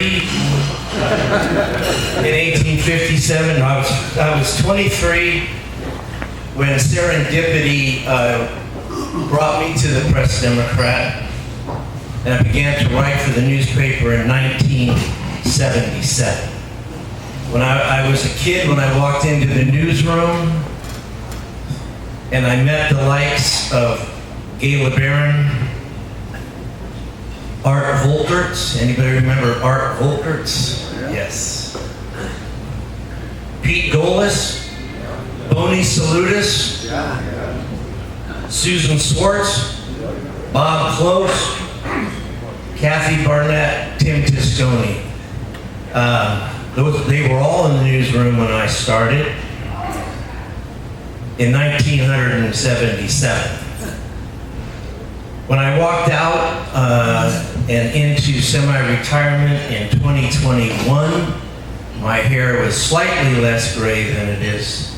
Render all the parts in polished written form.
In 1857, I was 23 when serendipity brought me to the Press Democrat, and I began to write for the newspaper in 1977. When I was a kid, when I walked into the newsroom, and I met the likes of Gay LeBaron, Art Volkerts. Anybody remember Art Volkerts? Yeah. Yes. Pete Golis, Boney Salutis, Susan Swartz, Bob Close, Kathy Barnett, Tim Tisconi. They were all in the newsroom when I started in 1977. When I walked out and into semi-retirement in 2021, my hair was slightly less gray than it is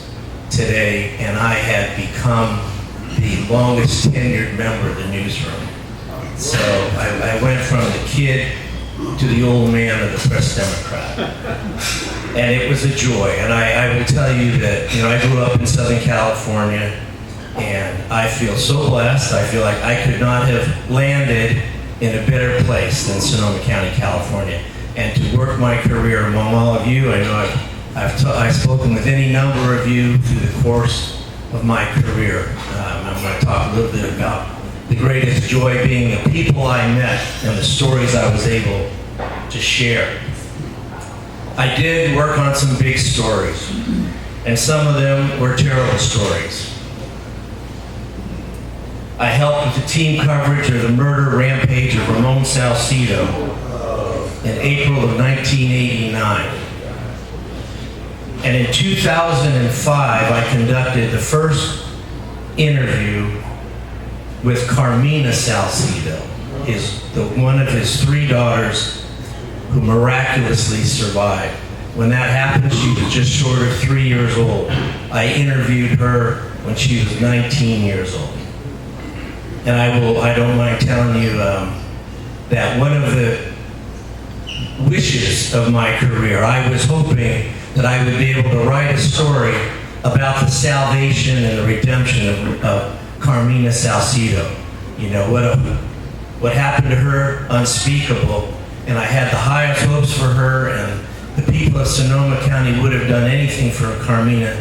today, and I had become the longest tenured member of the newsroom. So I went from the kid to the old man of the Press Democrat. And it was a joy. And I will tell you that, I grew up in Southern California, and I feel so blessed. I feel like I could not have landed in a better place than Sonoma County, California. And to work my career among all of you, I know I've spoken with any number of you through the course of my career. I'm going to talk a little bit about the greatest joy being the people I met and the stories I was able to share. I did work on some big stories, and some of them were terrible stories. I helped with the team coverage of the murder rampage of Ramon Salcido in April of 1989. And in 2005, I conducted the first interview with Carmina Salcido, one of his three daughters who miraculously survived. When that happened, she was just short of 3 years old. I interviewed her when she was 19 years old. And I don't mind telling you that one of the wishes of my career, I was hoping that I would be able to write a story about the salvation and the redemption of Carmina Salcido. What happened to her, unspeakable. And I had the highest hopes for her, and the people of Sonoma County would have done anything for Carmina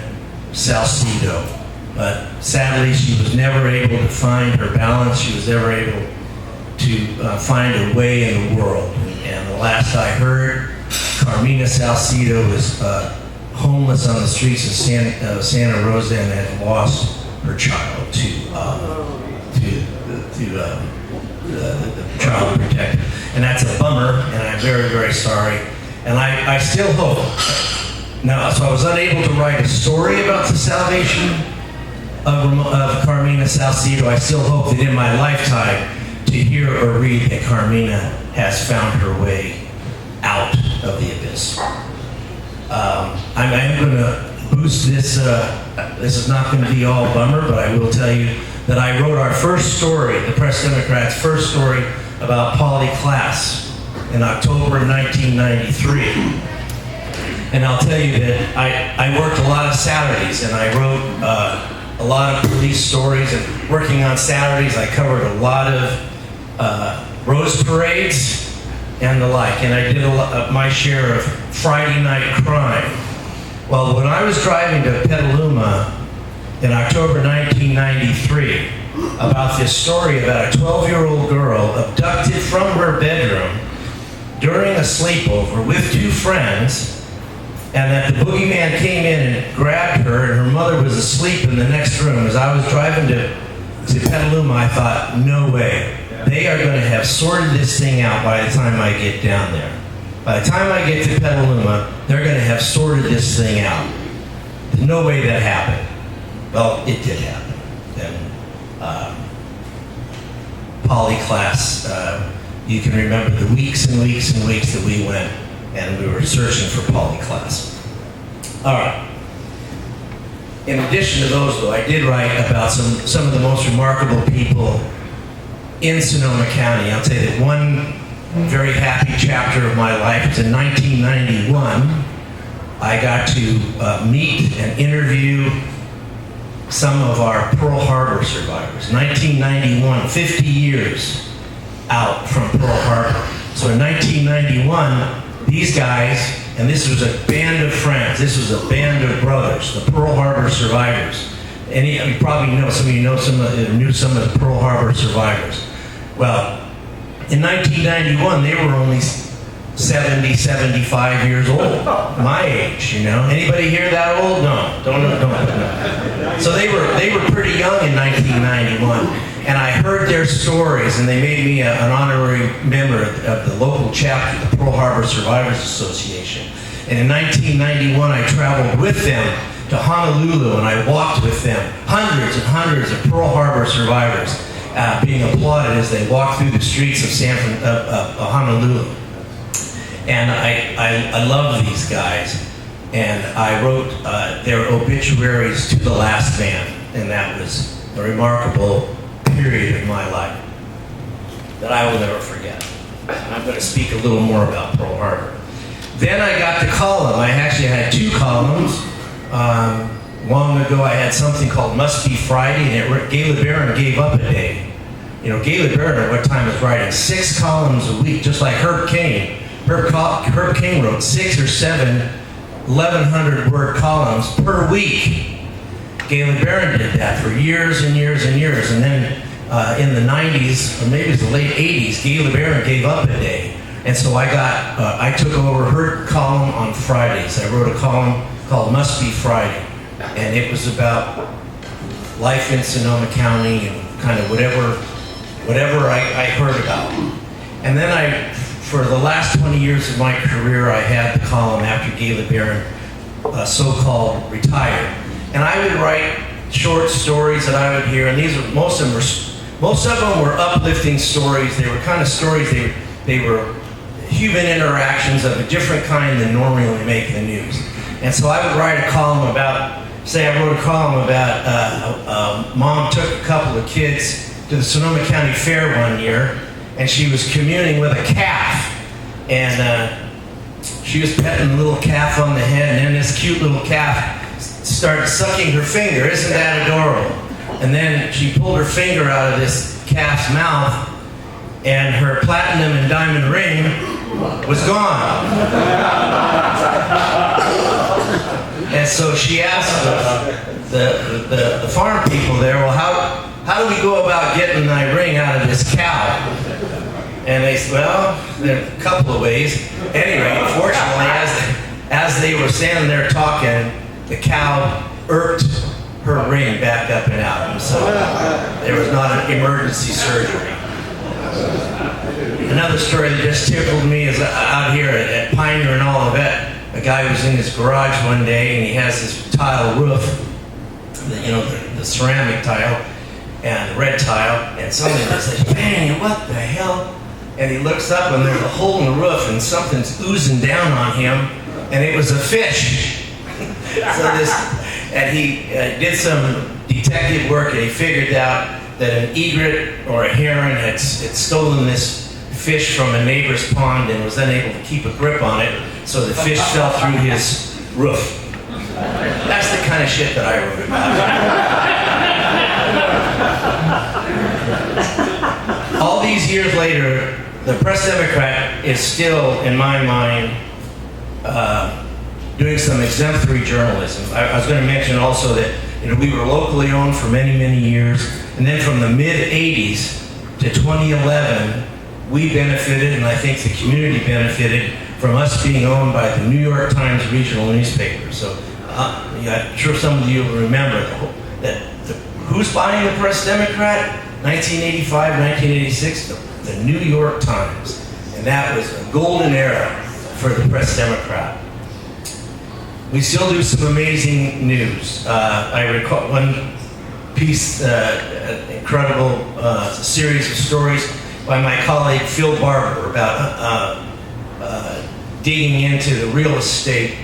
Salcido. But sadly, she was never able to find her balance. She was never able to find her way in the world. And the last I heard, Carmina Salcido was homeless on the streets of Santa Rosa and had lost her child to the child protector. And that's a bummer, and I'm very, very sorry. And I still hope. Now, so I was unable to write a story about the salvation of Carmina Salcido. I still hope that in my lifetime to hear or read that Carmina has found her way out of the abyss. I'm going to boost this. This is not going to be all bummer, but I will tell you that I wrote our first story, the Press Democrat's first story about Polly Klaas in October 1993. And I'll tell you that I worked a lot of Saturdays, and I wrote a lot of police stories, and working on Saturdays, I covered a lot of rose parades and the like, and I did my share of Friday night crime. Well, when I was driving to Petaluma in October 1993, about this story about a 12-year-old girl abducted from her bedroom during a sleepover with two friends, and that the boogeyman came in and grabbed her, and her mother was asleep in the next room. As I was driving to Petaluma, I thought, no way. They are going to have sorted this thing out by the time I get down there. By the time I get to Petaluma, they're going to have sorted this thing out. There's no way that happened. Well, it did happen. And Polly Klaas, you can remember the weeks and weeks and weeks that we went and we were searching for Polly Klaas. All right. In addition to those, though, I did write about some of the most remarkable people in Sonoma County. I'll tell you that one very happy chapter of my life. It's in 1991. I got to meet and interview some of our Pearl Harbor survivors. 1991, 50 years out from Pearl Harbor. So in 1991, these guys, and this was a band of friends, this was a band of brothers, the Pearl Harbor survivors. And you probably know, some of you knew some of the Pearl Harbor survivors. Well, in 1991, they were only 70, 75 years old, my age, you know. Anybody here that old? No, don't. So they were pretty young in 1991, and I heard their stories, and they made me an honorary member of the local chapter, the Pearl Harbor Survivors Association. And in 1991, I traveled with them to Honolulu, and I walked with them, hundreds and hundreds of Pearl Harbor survivors being applauded as they walked through the streets of Honolulu. And I love these guys, and I wrote their obituaries to the last man, and that was a remarkable period of my life that I will never forget. And I'm going to speak a little more about Pearl Harbor. Then I got the column. I actually had two columns. Long ago I had something called Must Be Friday, and Gay LeBaron gave up a day. You know, Gay LeBaron at what time was writing 6 columns a week, just like Herb Cain. Herb Cain wrote 6 or 7 1,100-word columns per week. Gay LeBaron did that for years and years and years. And then in the 90s, or maybe it was the late 80s, Gay LeBaron gave up a day. And so I took over her column on Fridays. I wrote a column called Must Be Friday. And it was about life in Sonoma County and kind of whatever I heard about. And then for the last 20 years of my career, I had the column after Gay LeBaron so-called retired. And I would write short stories that I would hear, and most of them were uplifting stories. They were kind of stories, they were human interactions of a different kind than normally make the news. And so I would write a column about, say I wrote a column about mom took a couple of kids to the Sonoma County Fair one year, and she was communing with a calf. And she was petting the little calf on the head, and then this cute little calf started sucking her finger. Isn't that adorable? And then she pulled her finger out of this calf's mouth, and her platinum and diamond ring was gone. And so she asked the farm people there, well, how do we go about getting thy ring out of this cow? And they said, well, there are a couple of ways. Anyway, fortunately, as they were standing there talking, the cow irked her ring back up and out. And so there was not an emergency surgery. Another story that just tickled me is out here at Pioneer and Olivet. A guy was in his garage one day, and he has this tile roof, the ceramic tile and the red tile, and somebody says, "Man, what the hell?" And he looks up, and there's a hole in the roof, and something's oozing down on him, and it was a fish. And he did some detective work, and he figured out that an egret or a heron had stolen this fish from a neighbor's pond and was unable to keep a grip on it, so the fish fell through his roof. That's the kind of shit that I wrote about. All these years later, the Press Democrat is still, in my mind, doing some exemplary journalism. I was going to mention also that we were locally owned for many, many years, and then from the mid-'80s to 2011, we benefited, and I think the community benefited, from us being owned by the New York Times regional newspaper. So I'm sure some of you will remember that who's buying the Press Democrat? 1985, 1986, the New York Times. And that was a golden era for the Press Democrat. We still do some amazing news. I recall one piece, incredible series of stories by my colleague Phil Barber about digging into the real estate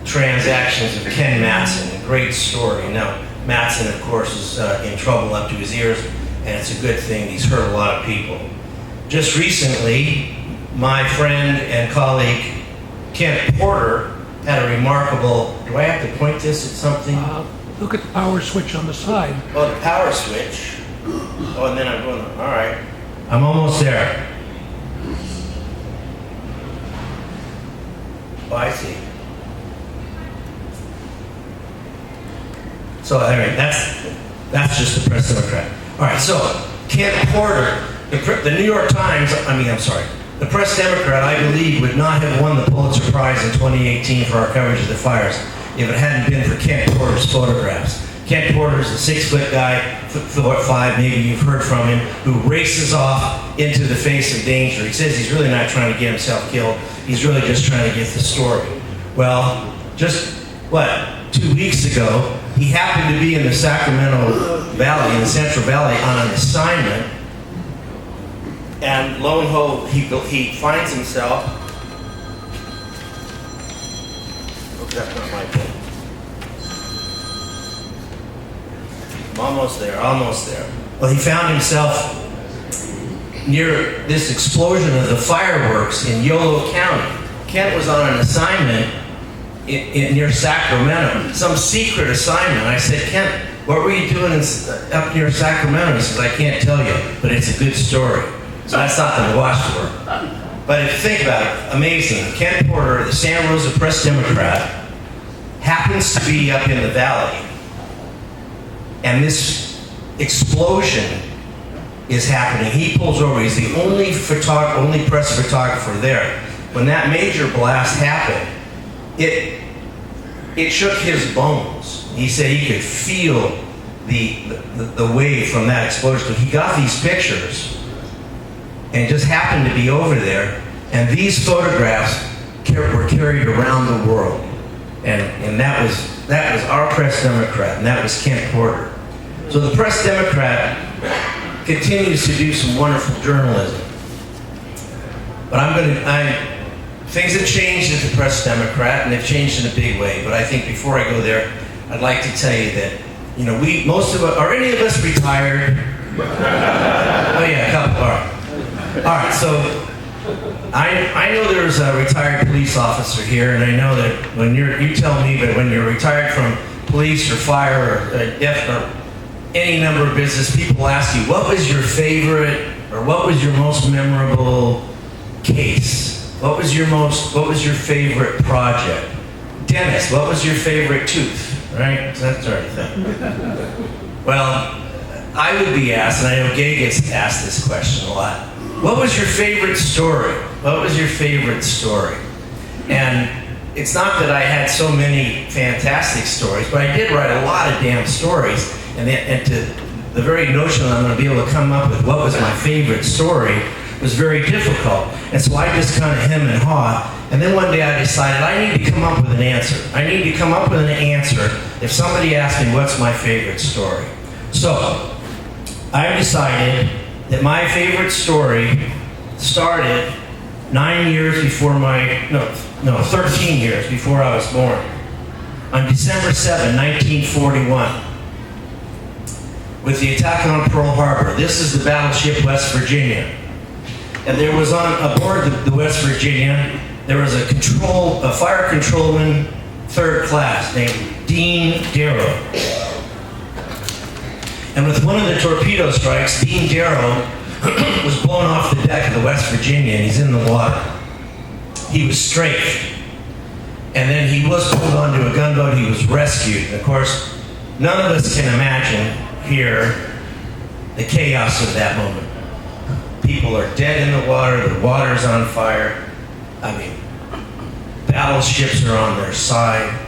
transactions of Ken Matson. A great story. Now, Matson, of course, is in trouble up to his ears, and it's a good thing. He's hurt a lot of people. Just recently, my friend and colleague Kent Porter had a remarkable, do I have to point this at something? Look at the power switch on the side. Oh, the power switch. Oh, and then I'm going, all right. I'm almost there. Oh, I see. So anyway, that's just the Press Democrat. All right, so Kent Porter, the New York Times, the Press Democrat, I believe, would not have won the Pulitzer Prize in 2018 for our coverage of the fires if it hadn't been for Kent Porter's photographs. Kent Porter's a 6-foot guy, 5'5", maybe you've heard from him, who races off into the face of danger. He says he's really not trying to get himself killed. He's really just trying to get the story. Well, just, 2 weeks ago, he happened to be in the Sacramento Valley, in the Central Valley, on an assignment, and lo and behold, he finds himself, oh, that's not my phone. I'm almost there. Well, he found himself near this explosion of the fireworks in Yolo County. Kent was on an assignment near Sacramento, some secret assignment. I said, Kent, what were you doing up near Sacramento? He says, I can't tell you, but it's a good story. So that's something to watch for. But if you think about it, amazing. Kent Porter, the Santa Rosa Press Democrat, happens to be up in the valley, and this explosion is happening. He pulls over. He's the only press photographer there. When that major blast happened, it shook his bones. He said he could feel the wave from that explosion. So he got these pictures and just happened to be over there. And these photographs were carried around the world. And that was our Press Democrat, and that was Kent Porter. So the Press Democrat continues to do some wonderful journalism. But things have changed at the Press Democrat, and they've changed in a big way. But I think before I go there, I'd like to tell you that, most of us, are any of us retired? Oh yeah, a couple, all right, so I know there's a retired police officer here, and I know that when you tell me that when you're retired from police or fire or any number of business, people ask you, what was your favorite, or what was your most memorable case? What was your favorite project? Dennis, what was your favorite tooth? Right? That sort of thing. Well, I would be asked, and I know Gay gets asked this question a lot, what was your favorite story? What was your favorite story? And it's not that I had so many fantastic stories, but I did write a lot of damn stories. And to the very notion that I'm going to be able to come up with what was my favorite story was very difficult. And so I just kind of hem and haw. And then one day I decided I need to come up with an answer. I need to come up with an answer if somebody asks me what's my favorite story. So I decided that my favorite story started 13 years before I was born. On December 7, 1941. With the attack on Pearl Harbor. This is the battleship West Virginia. And there was aboard the West Virginia, there was a fire controlman, 3rd class, named Dean Darrow. And with one of the torpedo strikes, Dean Darrow was blown off the deck of the West Virginia, and he's in the water. He was strafed. And then he was pulled onto a gunboat, he was rescued. And of course, none of us can imagine here the chaos of that moment. People are dead in the water's on fire. I mean, battleships are on their side.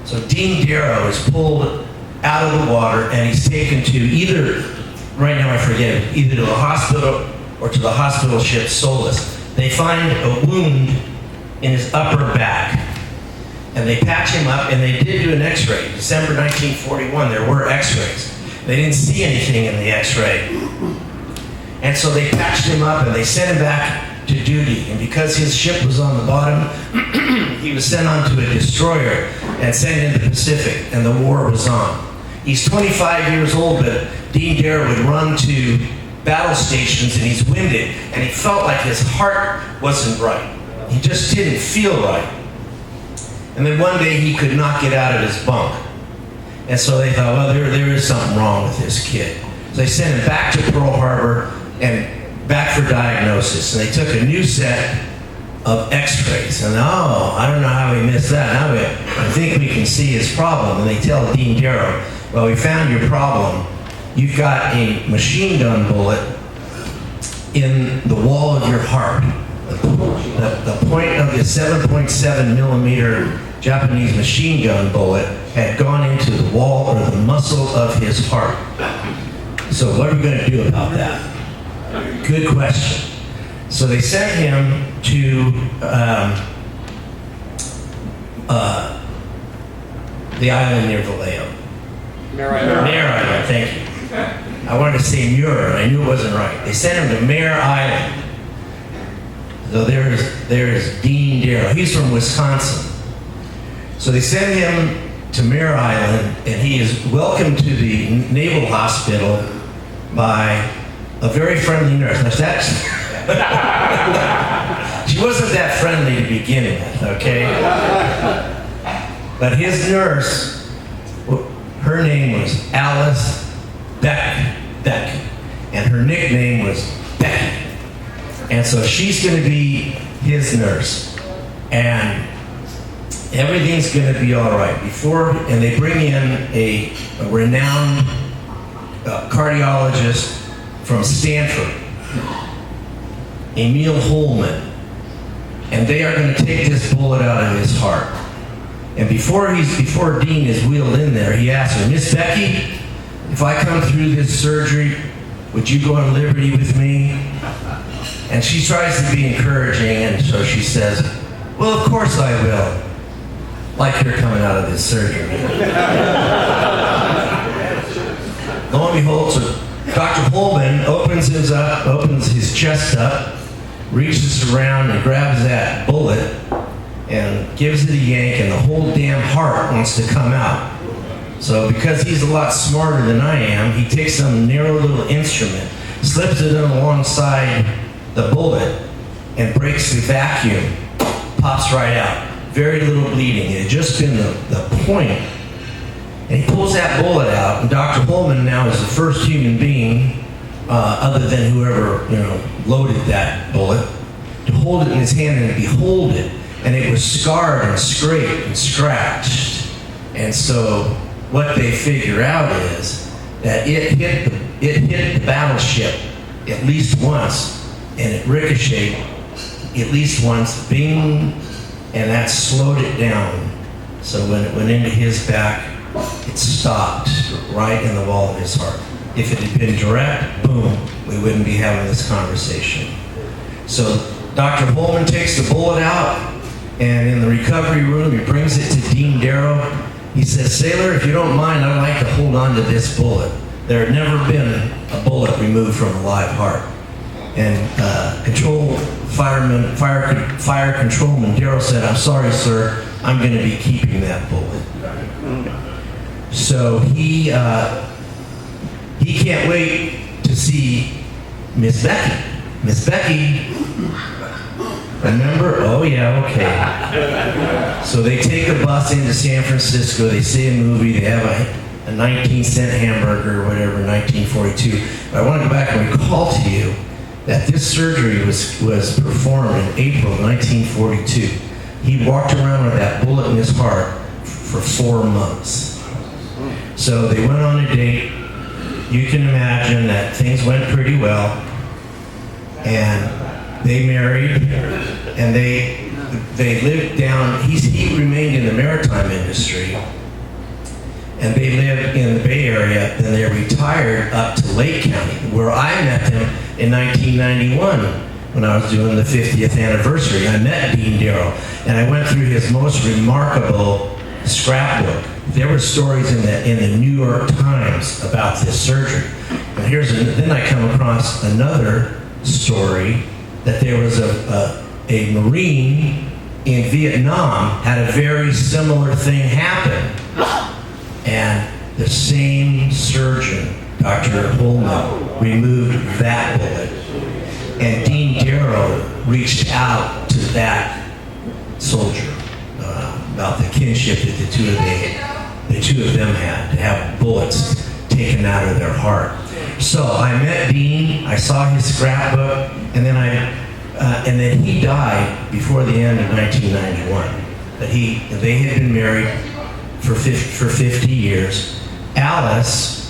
So Dean Darrow is pulled out of the water and he's taken to either to a hospital or to the hospital ship Solace. They find a wound in his upper back and they patch him up, and they did do an x-ray. December 1941, there were x-rays. They didn't see anything in the x-ray. And so they patched him up and they sent him back to duty. And because his ship was on the bottom, he was sent onto a destroyer and sent into the Pacific, and the war was on. He's 25 years old, but Dean Darrow would run to battle stations, and he's winded, and he felt like his heart wasn't right. He just didn't feel right. And then one day he could not get out of his bunk. And so they thought, well, there is something wrong with this kid. So they sent him back to Pearl Harbor and back for diagnosis. And they took a new set of x-rays. And I don't know how we missed that. Now I think we can see his problem. And they tell Dean Darrow, well, we found your problem. You've got a machine gun bullet in the wall of your heart. The point of the 7.7 millimeter Japanese machine gun bullet had gone into the wall or the muscle of his heart. So what are we going to do about that? Good question. So they sent him to the island near Vallejo. Mare Island, thank you. I wanted to say Muir, and I knew it wasn't right. They sent him to Mare Island. So there's Dean Darrow. He's from Wisconsin. So they sent him to Mare Island, and he is welcomed to the Naval Hospital by a very friendly nurse. Now, she wasn't that friendly to begin with, okay? But his nurse, her name was Alice Beck, and her nickname was Becky. And so she's going to be his nurse, and everything's going to be all right. And they bring in a renowned cardiologist from Stanford, Emil Holman, and they are going to take this bullet out of his heart. And before Dean is wheeled in there, he asks her, Miss Becky, if I come through this surgery, would you go on liberty with me? And she tries to be encouraging, and so she says, well, of course I will. Like you're coming out of this surgery. Lo and behold, so Dr. Holman opens his chest up, reaches around and grabs that bullet and gives it a yank, and the whole damn heart wants to come out. So because he's a lot smarter than I am, he takes some narrow little instrument, slips it in alongside the bullet, and breaks the vacuum, pops right out. Very little bleeding. It had just been the point. And he pulls that bullet out, and Dr. Holman now is the first human being, other than whoever loaded that bullet, to hold it in his hand and to behold it. And it was scarred and scraped and scratched. And so what they figure out is that it hit the battleship at least once, and it ricocheted at least once, bing, and that slowed it down. So when it went into his back, it stopped right in the wall of his heart. If it had been direct, boom, we wouldn't be having this conversation. So Dr. Holman takes the bullet out, and in the recovery room, he brings it to Dean Darrow. He says, Sailor, if you don't mind, I'd like to hold on to this bullet. There had never been a bullet removed from a live heart. And Fire Controlman Darrow said, I'm sorry, sir, I'm going to be keeping that bullet. So he can't wait to see Miss Becky. Miss Becky, remember? Oh yeah, okay. So they take a bus into San Francisco, they see a movie, they have a 19-cent hamburger or whatever, 1942. But I want to go back and recall to you that this surgery was performed in April of 1942. He walked around with that bullet in his heart for 4 months. So they went on a date. You can imagine that things went pretty well. And they married, and they lived down, he remained in the maritime industry, and they lived in the Bay Area. Then they retired up to Lake County, where I met them in 1991 when I was doing the 50th anniversary. I met Dean Darrow, and I went through his most remarkable scrapbook. There were stories in the New York Times about this surgery. And then I come across another story that there was a Marine in Vietnam had a very similar thing happen. And the same surgeon, Dr. Holman, removed that bullet. And Dean Darrow reached out to that soldier about the kinship that the two of them had, to have bullets taken out of their heart. So I met Dean, I saw his scrapbook, and then he died before the end of 1991. But they had been married for 50 years. Alice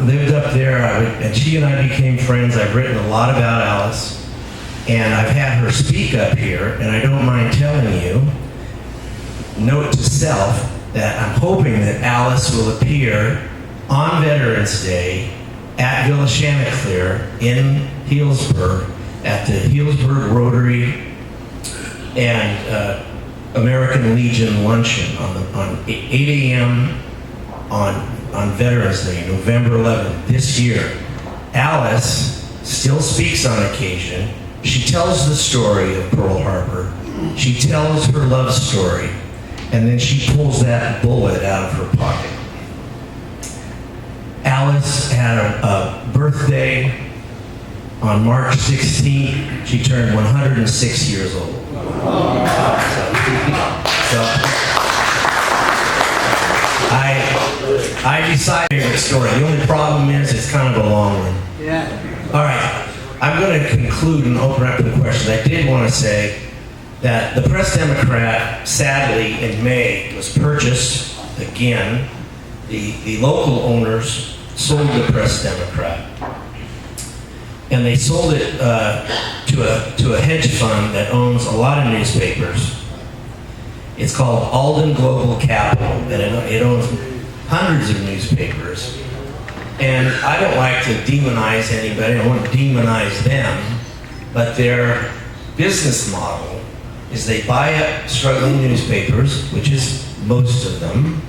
lived up there, and she and I became friends. I've written a lot about Alice, and I've had her speak up here, and I don't mind telling you, note to self, that I'm hoping that Alice will appear on Veterans Day at Villa Chanticleer in Healdsburg at the Healdsburg Rotary and American Legion luncheon on 8 a.m. on Veterans Day, November 11th this year. Alice still speaks on occasion. She tells the story of Pearl Harbor. She tells her love story, and then she pulls that bullet out of her pocket. Alice had a birthday on March 16th. She turned 106 years old. So I decided the story. The only problem is it's kind of a long one. Yeah. All right. I'm going to conclude and open up to the questions. I did want to say that the Press Democrat, sadly, in May, was purchased again. The local owners sold the Press Democrat, and they sold it to a hedge fund that owns a lot of newspapers. It's called Alden Global Capital, and it owns hundreds of newspapers. And I don't like to demonize anybody. I don't want to demonize them, but their business model is they buy up struggling newspapers, which is most of them,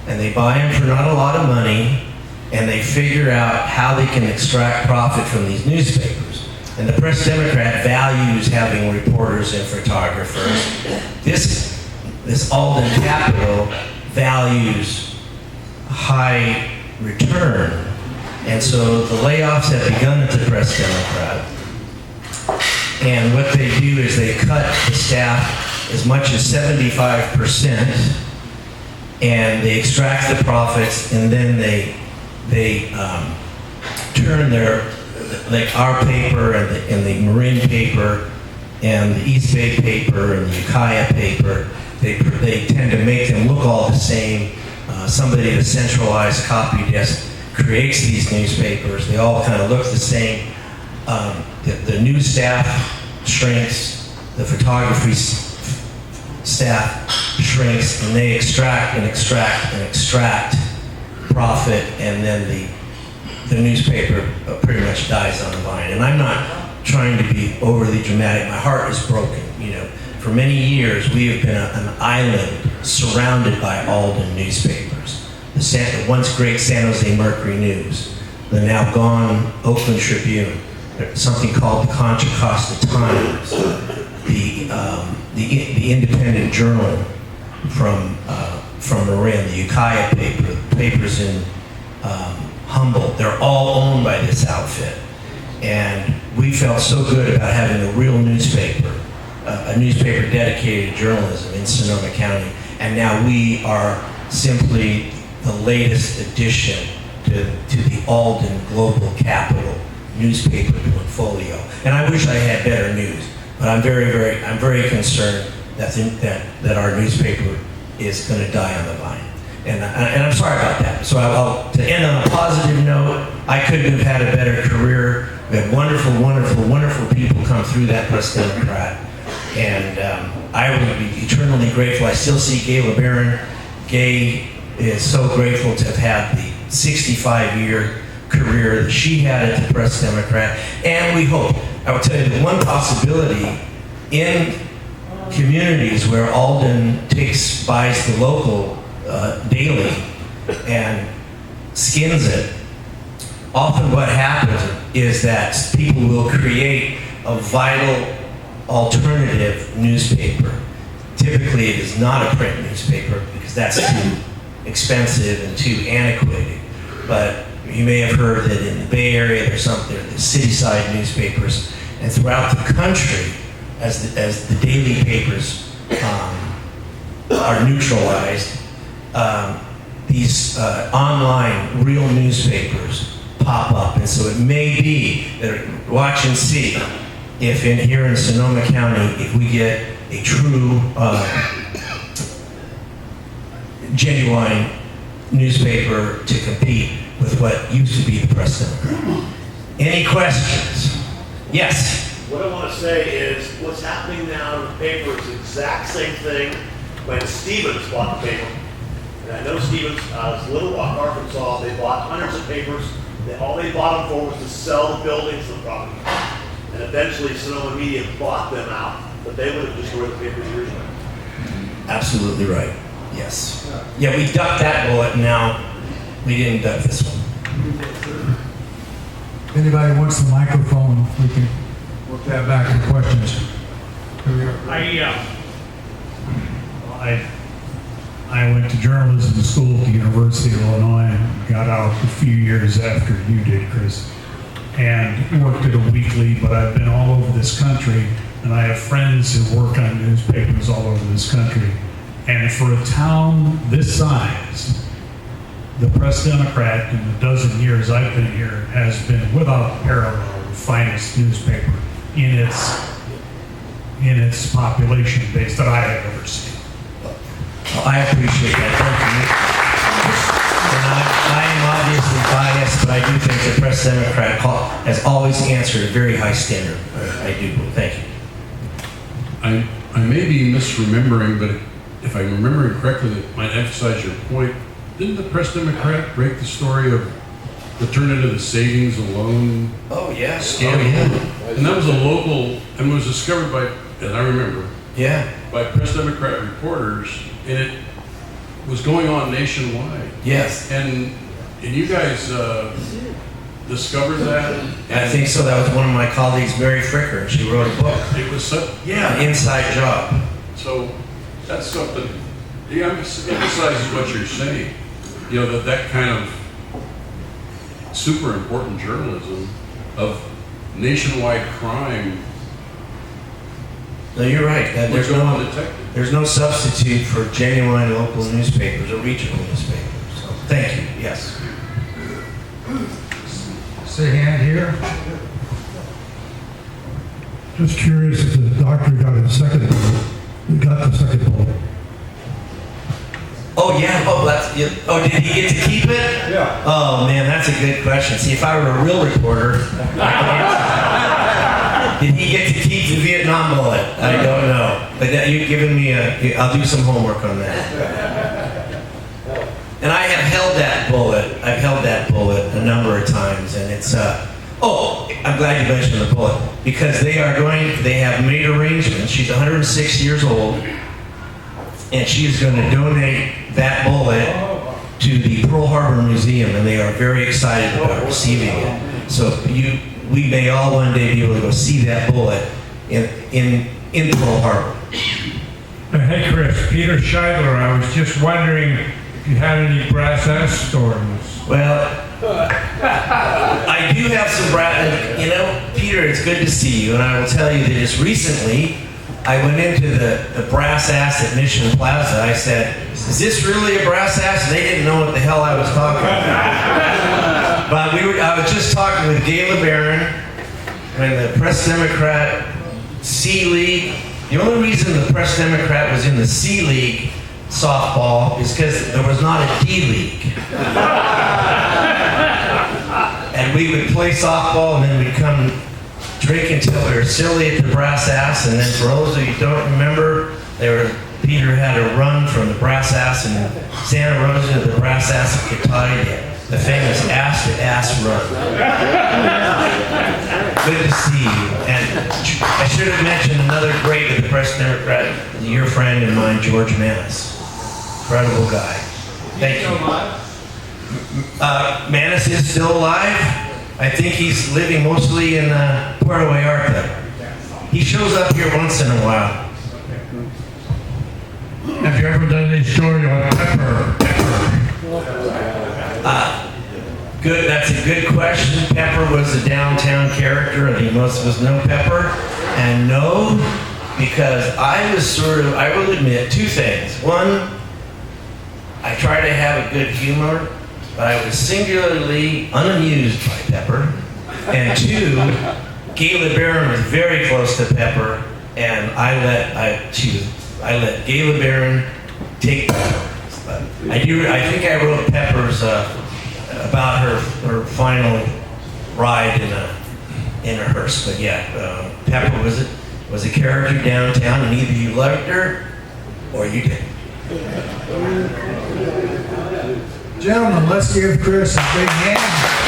and they buy them for not a lot of money, and they figure out how they can extract profit from these newspapers. And the Press Democrat values having reporters and photographers. This Alden Capital values high return. And so the layoffs have begun at the Press Democrat. And what they do is they cut the staff as much as 75%, and they extract the profits, and then they turn their, like our paper and the Marin paper and the East Bay paper and the Ukiah paper, they tend to make them look all the same. Somebody at a centralized copy desk creates these newspapers. They all kind of look the same. The news staff shrinks, the photography staff shrinks, and they extract profit, and then the newspaper pretty much dies on the vine. And I'm not trying to be overly dramatic. My heart is broken. For many years we have been an island surrounded by Alden newspapers. The once great San Jose Mercury News, the now gone Oakland Tribune, something called the Contra Costa Times, the Independent Journal from Marin, the Ukiah paper, papers in Humboldt. They're all owned by this outfit, and we felt so good about having a real newspaper, a newspaper dedicated to journalism in Sonoma County, and now we are simply the latest addition to the Alden Global Capital newspaper portfolio. And I wish I had better news, but I'm very concerned that our newspaper is going to die on the vine. And I'm sorry about that. So to end on a positive note, I couldn't have had a better career. We had wonderful, wonderful, wonderful people come through that Press Democrat. And I will be eternally grateful. I still see Gay LeBaron. Gay is so grateful to have had the 65-year career that she had at the Press Democrat. And we hope, I will tell you, the one possibility in communities where Alden buys the local daily and skins it, often what happens is that people will create a vital alternative newspaper. Typically it is not a print newspaper because that's too expensive and too antiquated. But You may have heard that in the Bay Area there's the city-side newspapers, and throughout the country, as the daily papers are neutralized, these online real newspapers pop up. And so it may be that, watch and see, if here in Sonoma County, if we get a true, genuine newspaper to compete with what used to be the Press Democrat. Any questions? Yes. What I want to say is what's happening now in the paper is the exact same thing when Stevens bought the paper. And I know Stevens, Little Rock, Arkansas, they bought hundreds of papers. All they bought them for was to sell the buildings and the property. And eventually Sonoma Media bought them out, but they would have destroyed the papers originally. Absolutely right. Yes. Yeah, we ducked that bullet, and now we didn't duck this one. If anybody wants the microphone, we can work that back in questions. I went to journalism school at the University of Illinois and got out a few years after you did, Chris, and worked at a weekly, but I've been all over this country, and I have friends who work on newspapers all over this country. And for a town this size, the Press Democrat, in the dozen years I've been here, has been without parallel the finest newspaper in its population base that I have ever seen. Well, I appreciate that. Thank you. And I am obviously biased, but I do think the Press Democrat has always answered a very high standard. I do. Thank you. I may be misremembering, but if I'm remembering correctly, that might emphasize your point. Didn't the Press Democrat break the story of the turn into the savings and loan scandal? And that was a local, and was discovered by, as I remember, by Press Democrat reporters, and it was going on nationwide. Yes. And you guys discovered that? I think so. That was one of my colleagues, Mary Fricker, and she wrote a book. It was such, An inside job. So that's something, emphasizes what you're saying. You know, that kind of super important journalism of nationwide crime. No, you're right. There's no substitute for genuine local newspapers or regional newspapers. So, thank you. Yes. Say hand here. Just curious if the doctor got the second bullet. Oh yeah. Oh, did he get to keep it? Yeah. Oh man, that's a good question. See, if I were a real reporter, I could answer. Did he get to keep the Vietnam bullet? I don't know. But you've given me I'll do some homework on that. And I have held that bullet. I've held that bullet a number of times, and it's. I'm glad you mentioned the bullet because they have made arrangements. She's 106 years old, and she's going to donate that bullet to the Pearl Harbor Museum, and they are very excited about receiving it. So we may all one day be able to go see that bullet in Pearl Harbor. Hey Chris, Peter Scheidler. I was just wondering if you had any brass ass stories. Well, I do have some brass. Peter, it's good to see you, and I will tell you that just recently I went into the brass ass at Mission Plaza. I said, "Is this really a brass ass?" And they didn't know what the hell I was talking about. But I was just talking with Gay LeBaron and the Press Democrat C League. The only reason the Press Democrat was in the C League softball is because there was not a D League. And we would play softball, and then we'd come drink until we were silly at the brass ass. And then for those of you who don't remember, Peter had a run from the brass ass in Santa Rosa to the brass ass of Cotati, the famous ass-to-ass run. Good to see you. And I should have mentioned another great of the Press Democrat, your friend and mine, George Manis. Incredible guy. Thank you. Manis is still alive. I think he's living mostly in Puerto Vallarta. He shows up here once in a while. Have you ever done any story on pepper? Good, that's a good question. Pepper was a downtown character, I think most of us know Pepper. And no, because I will admit two things. One, I try to have a good humor, but I was singularly unamused by Pepper. And two, Gayla Barron was very close to Pepper, and I let Gayla Barron take Pepper. But I think I wrote Pepper's about her final ride in a hearse. But yeah, Pepper was a character downtown, and either you loved her or you didn't. Gentlemen, let's give Chris a big hand.